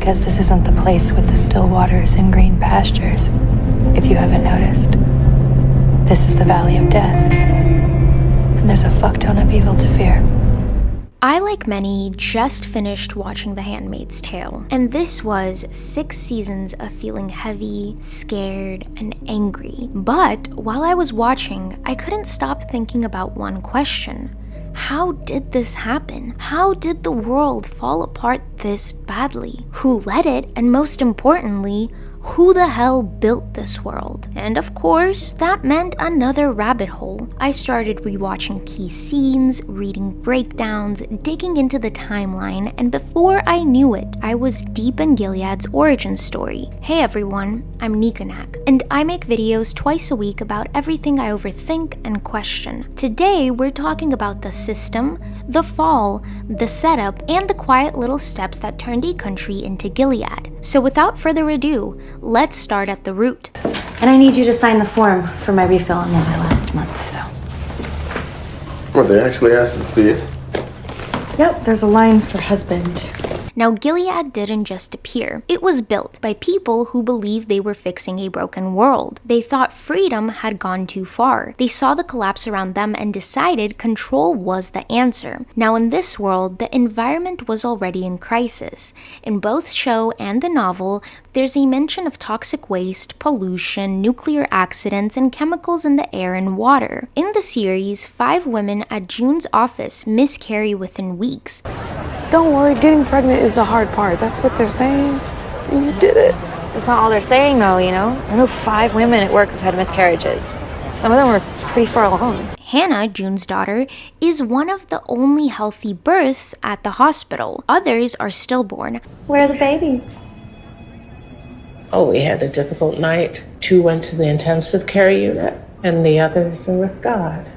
because this isn't the place with the still waters and green pastures, if you haven't noticed. This is the Valley of Death, and there's a fuck ton of evil to fear. I, like many, just finished watching The Handmaid's Tale, and this was 6 seasons of feeling heavy, scared, and angry. But while I was watching, I couldn't stop thinking about one question. How did this happen? How did the world fall apart this badly? Who led it? And most importantly, who the hell built this world? And of course, that meant another rabbit hole. I started rewatching key scenes, reading breakdowns, digging into the timeline, and before I knew it, I was deep in Gilead's origin story. Hey everyone, I'm Nikanak, and I make videos twice a week about everything I overthink and question. Today, we're talking about the system, the fall, the setup, and the quiet little steps that turned a country into Gilead. So without further ado, let's start at the root. And I need you to sign the form for my refill on my last month, so. Well, they actually asked to see it. Yep, there's a line for husband. Now, Gilead didn't just appear. It was built by people who believed they were fixing a broken world. They thought freedom had gone too far. They saw the collapse around them and decided control was the answer. Now, in this world, the environment was already in crisis. In both show and the novel, there's a mention of toxic waste, pollution, nuclear accidents, and chemicals in the air and water. In the series, 5 women at June's office miscarry within weeks. Don't worry, getting pregnant is the hard part. That's what they're saying. And you did it. That's not all they're saying, though, you know? I know 5 women at work have had miscarriages. Some of them were pretty far along. Hannah, June's daughter, is one of the only healthy births at the hospital. Others are stillborn. Where are the babies? Oh, we had a difficult night. 2 went to the intensive care unit, and the others are with God.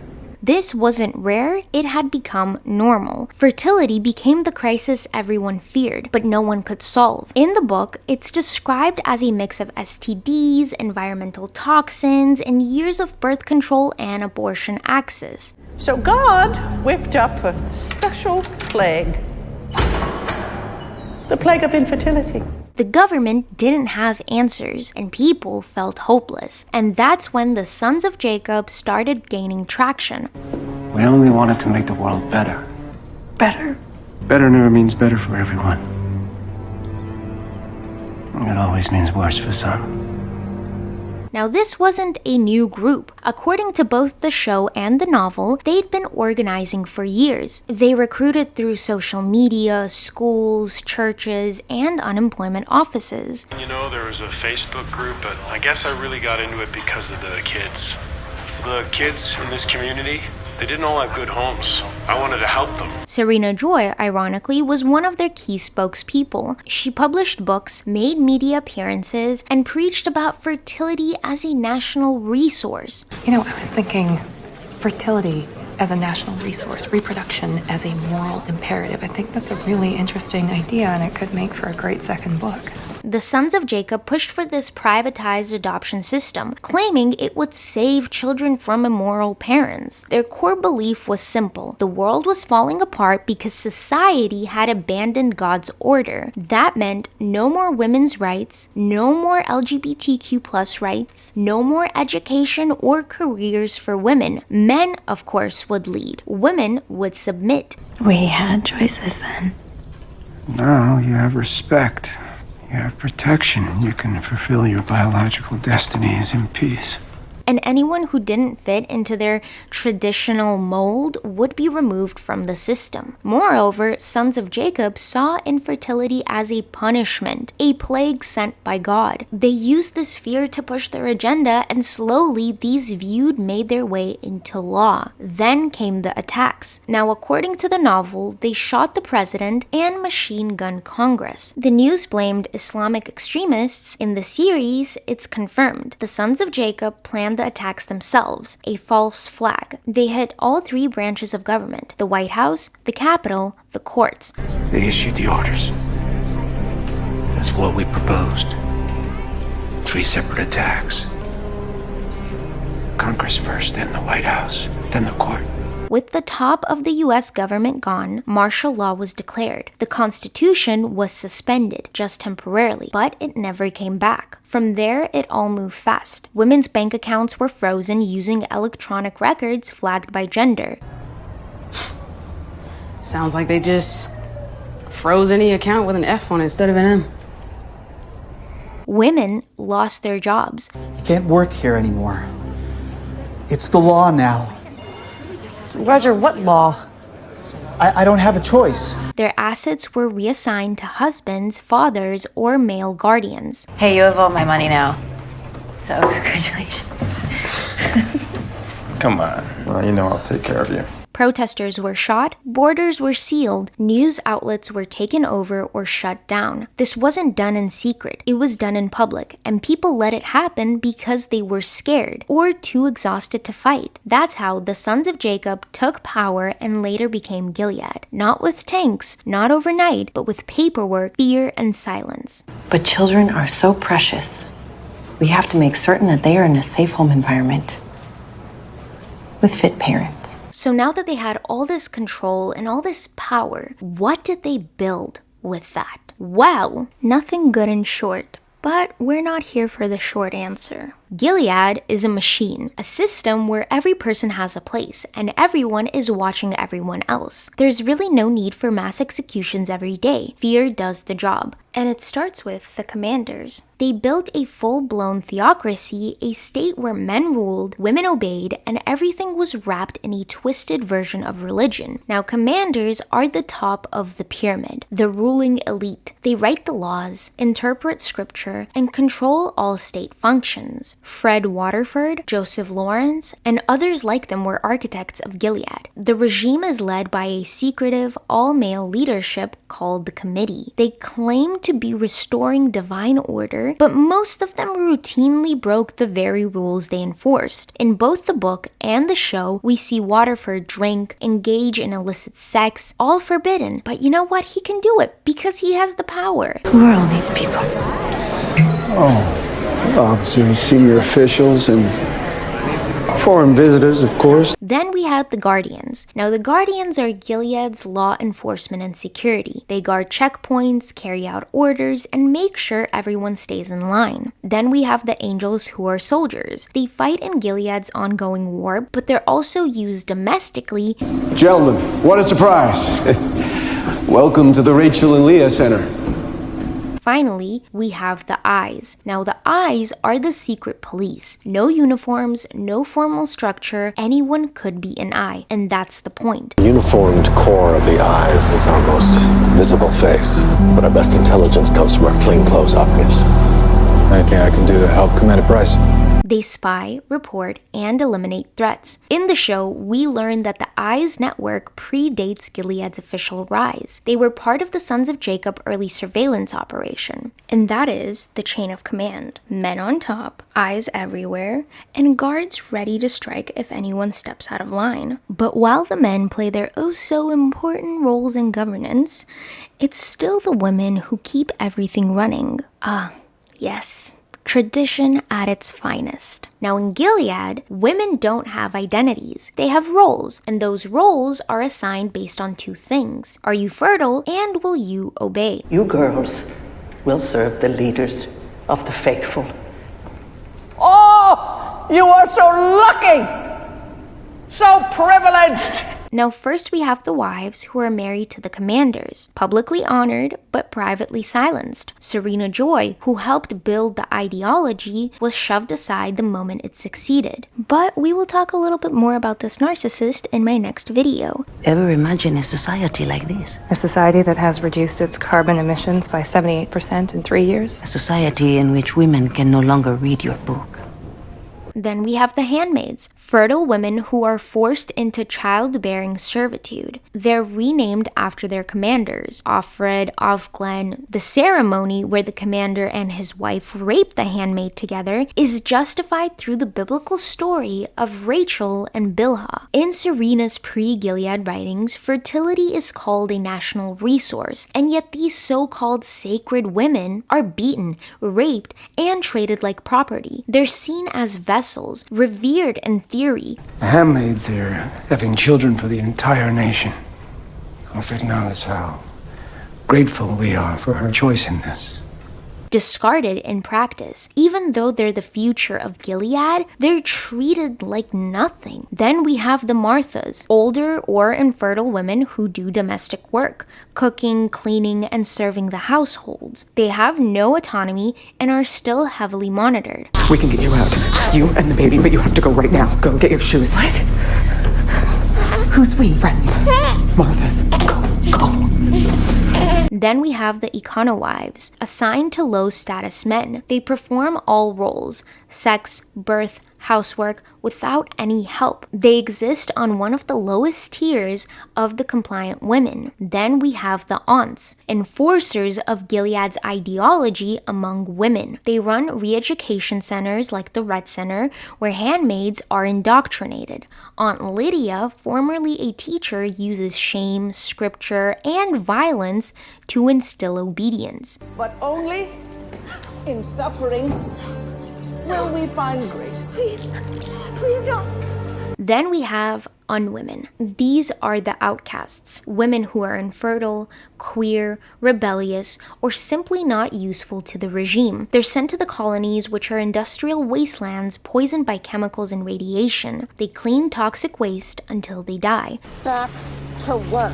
This wasn't rare, it had become normal. Fertility became the crisis everyone feared, but no one could solve. In the book, it's described as a mix of STDs, environmental toxins, and years of birth control and abortion access. So God whipped up a special plague. The plague of infertility. The government didn't have answers, and people felt hopeless. And that's when the sons of Jacob started gaining traction. We only wanted to make the world better. Better. Better never means better for everyone. It always means worse for some. Now, this wasn't a new group. According to both the show and the novel, they'd been organizing for years. They recruited through social media, schools, churches, and unemployment offices. You know, there was a Facebook group, but I guess I really got into it because of the kids. The kids in this community, they didn't all have good homes. I wanted to help them. Serena Joy, ironically, was one of their key spokespeople. She published books, made media appearances, and preached about fertility as a national resource. You know, I was thinking fertility as a national resource, reproduction as a moral imperative. I think that's a really interesting idea, and it could make for a great second book. The sons of Jacob pushed for this privatized adoption system, claiming it would save children from immoral parents. Their core belief was simple. The world was falling apart because society had abandoned God's order. That meant no more women's rights, no more LGBTQ+ rights, no more education or careers for women. Men, of course, would lead. Women would submit. We had choices then. Now you have respect. You have protection. You can fulfill your biological destinies in peace. And anyone who didn't fit into their traditional mold would be removed from the system. Moreover, sons of Jacob saw infertility as a punishment, a plague sent by God. They used this fear to push their agenda, and slowly these views made their way into law. Then came the attacks. Now, according to the novel, they shot the president and machine gunned Congress. The news blamed Islamic extremists. In the series, it's confirmed. The sons of Jacob planned the attacks themselves, a false flag. They hit all 3 branches of government: the White House, the Capitol, the courts. They issued the orders. That's what we proposed. 3 separate attacks. Congress first, then the White House, then the court. With the top of the US government gone, martial law was declared. The Constitution was suspended, just temporarily, but it never came back. From there, it all moved fast. Women's bank accounts were frozen using electronic records flagged by gender. Sounds like they just froze any account with an F on it instead of an M. Women lost their jobs. You can't work here anymore. It's the law now. Roger, what law? I don't have a choice. Their assets were reassigned to husbands, fathers, or male guardians. Hey, you have all my money now. So, congratulations. Come on. Well, you know I'll take care of you. Protesters were shot, borders were sealed, news outlets were taken over or shut down. This wasn't done in secret, it was done in public, and people let it happen because they were scared or too exhausted to fight. That's how the sons of Jacob took power and later became Gilead. Not with tanks, not overnight, but with paperwork, fear, and silence. But children are so precious. We have to make certain that they are in a safe home environment with fit parents. So now that they had all this control and all this power, what did they build with that? Well, nothing good in short, but we're not here for the short answer. Gilead is a machine, a system where every person has a place and everyone is watching everyone else. There's really no need for mass executions every day. Fear does the job. And it starts with the commanders. They built a full-blown theocracy, a state where men ruled, women obeyed, and everything was wrapped in a twisted version of religion. Now, commanders are the top of the pyramid, the ruling elite. They write the laws, interpret scripture, and control all state functions. Fred Waterford, Joseph Lawrence, and others like them were architects of Gilead. The regime is led by a secretive, all-male leadership called the Committee. They claim to be restoring divine order, but most of them routinely broke the very rules they enforced. In both the book and the show, we see Waterford drink, engage in illicit sex, all forbidden. But you know what? He can do it because he has the power. Who are all these people? Officers, senior officials, and foreign visitors, of course. Then we have the Guardians. Now, the Guardians are Gilead's law enforcement and security. They guard checkpoints, carry out orders, and make sure everyone stays in line. Then we have the Angels, who are soldiers. They fight in Gilead's ongoing war, but they're also used domestically. Gentlemen, what a surprise. Welcome to the Rachel and Leah Center. Finally, we have the Eyes. Now, the Eyes are the secret police. No uniforms, no formal structure, anyone could be an eye, and that's the point. The uniformed core of the Eyes is our most visible face, but our best intelligence comes from our plainclothes operatives. Anything I can do to help Commander Price? They spy, report, and eliminate threats. In the show, we learn that the Eyes network predates Gilead's official rise. They were part of the Sons of Jacob early surveillance operation, and that is the chain of command. Men on top, eyes everywhere, and guards ready to strike if anyone steps out of line. But while the men play their oh-so-important roles in governance, it's still the women who keep everything running. Yes. Tradition at its finest. Now, in Gilead, women don't have identities. They have roles, and those roles are assigned based on two things. Are you fertile, and will you obey? You girls will serve the leaders of the faithful. Oh, you are so lucky, so privileged. Now, first we have the wives who are married to the commanders, publicly honored but privately silenced. Serena Joy, who helped build the ideology, was shoved aside the moment it succeeded. But we will talk a little bit more about this narcissist in my next video. Ever imagine a society like this? A society that has reduced its carbon emissions by 78% in 3 years? A society in which women can no longer read your book. Then we have the handmaids, fertile women who are forced into childbearing servitude. They're renamed after their commanders, Offred, Ofglen. The ceremony where the commander and his wife rape the handmaid together is justified through the biblical story of Rachel and Bilhah. In Serena's pre-Gilead writings, fertility is called a national resource, and yet these so-called sacred women are beaten, raped, and traded like property. They're seen as vessels vessels, revered in theory. The handmaids are having children for the entire nation. Alfred knows how grateful we are for her choice in this. Discarded in practice. Even though they're the future of Gilead, they're treated like nothing. Then we have the Marthas, older or infertile women who do domestic work, cooking, cleaning, and serving the households. They have no autonomy and are still heavily monitored. We can get you out, you and the baby, but you have to go right now. Go get your shoes. What? Who's we? Friends. Martha's. Go. Then we have the Econowives, assigned to low-status men. They perform all roles: sex, birth, housework, without any help. They exist on one of the lowest tiers of the compliant women. Then we have the aunts, enforcers of Gilead's ideology among women. They run re-education centers like the Red Center, where handmaids are indoctrinated. Aunt Lydia, formerly a teacher, uses shame, scripture, and violence to instill obedience. But only in suffering will we find grace. Please don't. Then we have unwomen. These are the outcasts, women who are infertile, queer, rebellious, or simply not useful to the regime. They're sent to the colonies, which are industrial wastelands poisoned by chemicals and radiation. They clean toxic waste until they die. Back to work.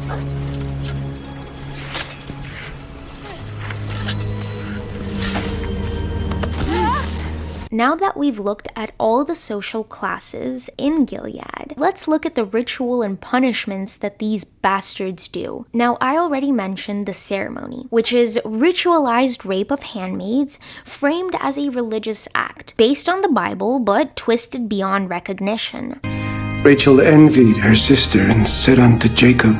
Now that we've looked at all the social classes in Gilead, let's look at the ritual and punishments that these bastards do. Now, I already mentioned the ceremony, which is ritualized rape of handmaids framed as a religious act, based on the Bible but twisted beyond recognition. Rachel envied her sister and said unto Jacob,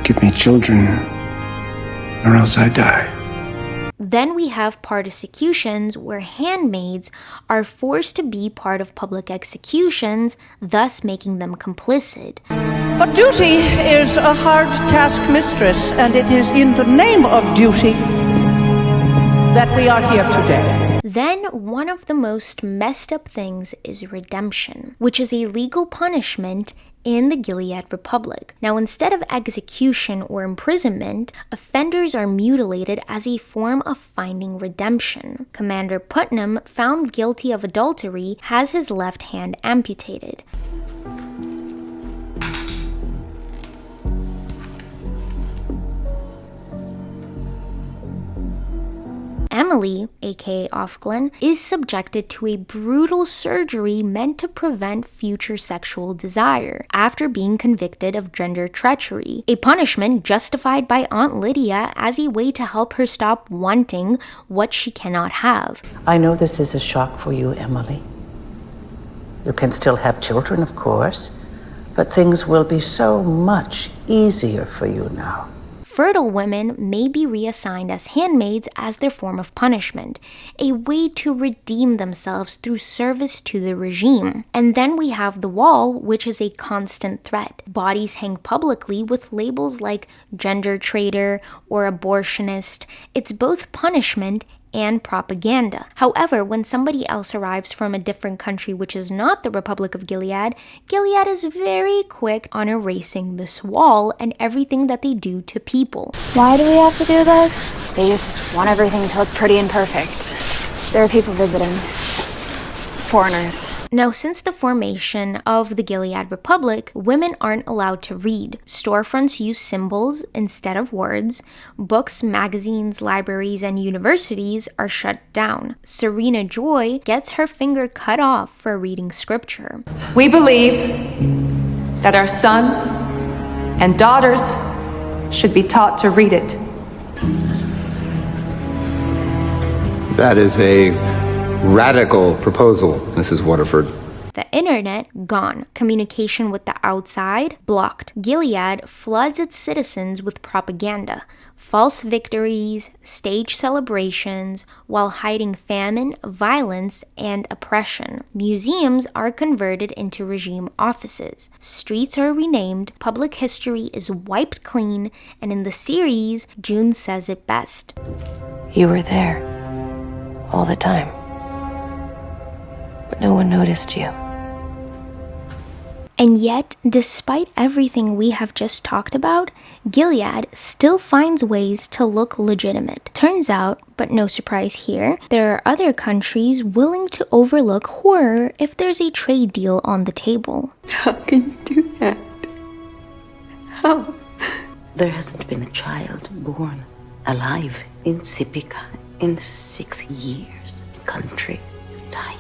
"Give me children, or else I die." Then we have participation, where handmaids are forced to be part of public executions, thus making them complicit. But duty is a hard task, mistress, and it is in the name of duty that we are here today. Then one of the most messed up things is redemption, which is a legal punishment in the Gilead Republic. Now, instead of execution or imprisonment, offenders are mutilated as a form of finding redemption. Commander Putnam, found guilty of adultery, has his left hand amputated. Emily, aka Ofglen, is subjected to a brutal surgery meant to prevent future sexual desire after being convicted of gender treachery, a punishment justified by Aunt Lydia as a way to help her stop wanting what she cannot have. I know this is a shock for you, Emily. You can still have children, of course, but things will be so much easier for you now. Fertile women may be reassigned as handmaids as their form of punishment, a way to redeem themselves through service to the regime. And then we have the wall, which is a constant threat. Bodies hang publicly with labels like gender traitor or abortionist. It's both punishment and propaganda. However, when somebody else arrives from a different country which is not the Republic of Gilead, Gilead is very quick on erasing this wall and everything that they do to people. Why do we have to do this? They just want everything to look pretty and perfect. There are people visiting. Foreigners. Now, since the formation of the Gilead Republic, women aren't allowed to read. Storefronts use symbols instead of words. Books, magazines, libraries, and universities are shut down. Serena Joy gets her finger cut off for reading scripture. We believe that our sons and daughters should be taught to read it. That is a radical proposal, Mrs. Waterford. The internet, gone. Communication with the outside, blocked. Gilead floods its citizens with propaganda, false victories, stage celebrations, while hiding famine, violence, and oppression. Museums are converted into regime offices. Streets are renamed, public history is wiped clean, and in the series, June says it best. You were there, all the time. but no one noticed you. And yet, despite everything we have just talked about, Gilead still finds ways to look legitimate. Turns out, but no surprise here, there are other countries willing to overlook horror if there's a trade deal on the table. How can you do that? How? There hasn't been a child born alive in Sipika in 6 years. The country is dying.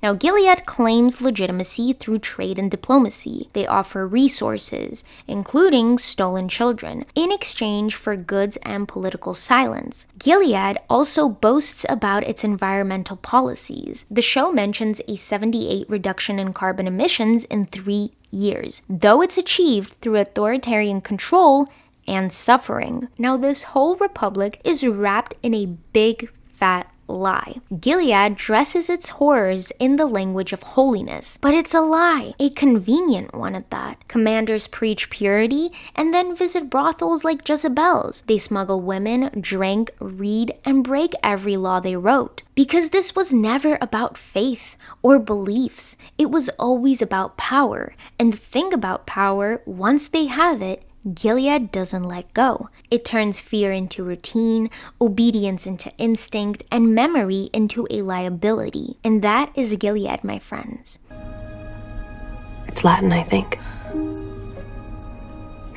Now, Gilead claims legitimacy through trade and diplomacy. They offer resources, including stolen children, in exchange for goods and political silence. Gilead also boasts about its environmental policies. The show mentions a 78% reduction in carbon emissions in 3 years, though it's achieved through authoritarian control and suffering. Now, this whole republic is wrapped in a big, fat lie. Gilead dresses its horrors in the language of holiness, but it's a lie, a convenient one at that. Commanders preach purity and then visit brothels like Jezebel's. They smuggle women, drink, read, and break every law they wrote. Because this was never about faith or beliefs. It was always about power. And the thing about power, once they have it, Gilead doesn't let go. It turns fear into routine, obedience into instinct, and memory into a liability. And that is Gilead, my friends. It's Latin, I think.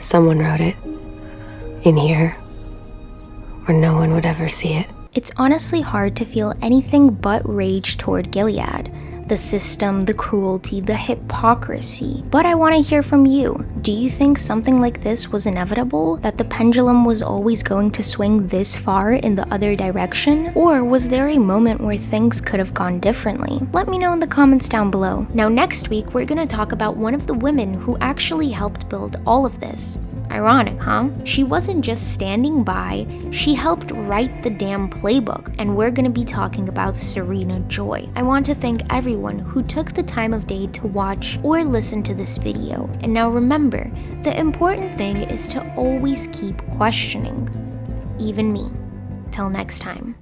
Someone wrote it in here where no one would ever see it. It's honestly hard to feel anything but rage toward Gilead. The system, the cruelty, the hypocrisy. But I want to hear from you. Do you think something like this was inevitable? That the pendulum was always going to swing this far in the other direction? Or was there a moment where things could have gone differently? Let me know in the comments down below. Now, next week, we're going to talk about one of the women who actually helped build all of this. Ironic, huh? She wasn't just standing by, she helped write the damn playbook, and we're gonna be talking about Serena Joy. I want to thank everyone who took the time of day to watch or listen to this video. And now remember, the important thing is to always keep questioning. Even me. Till next time.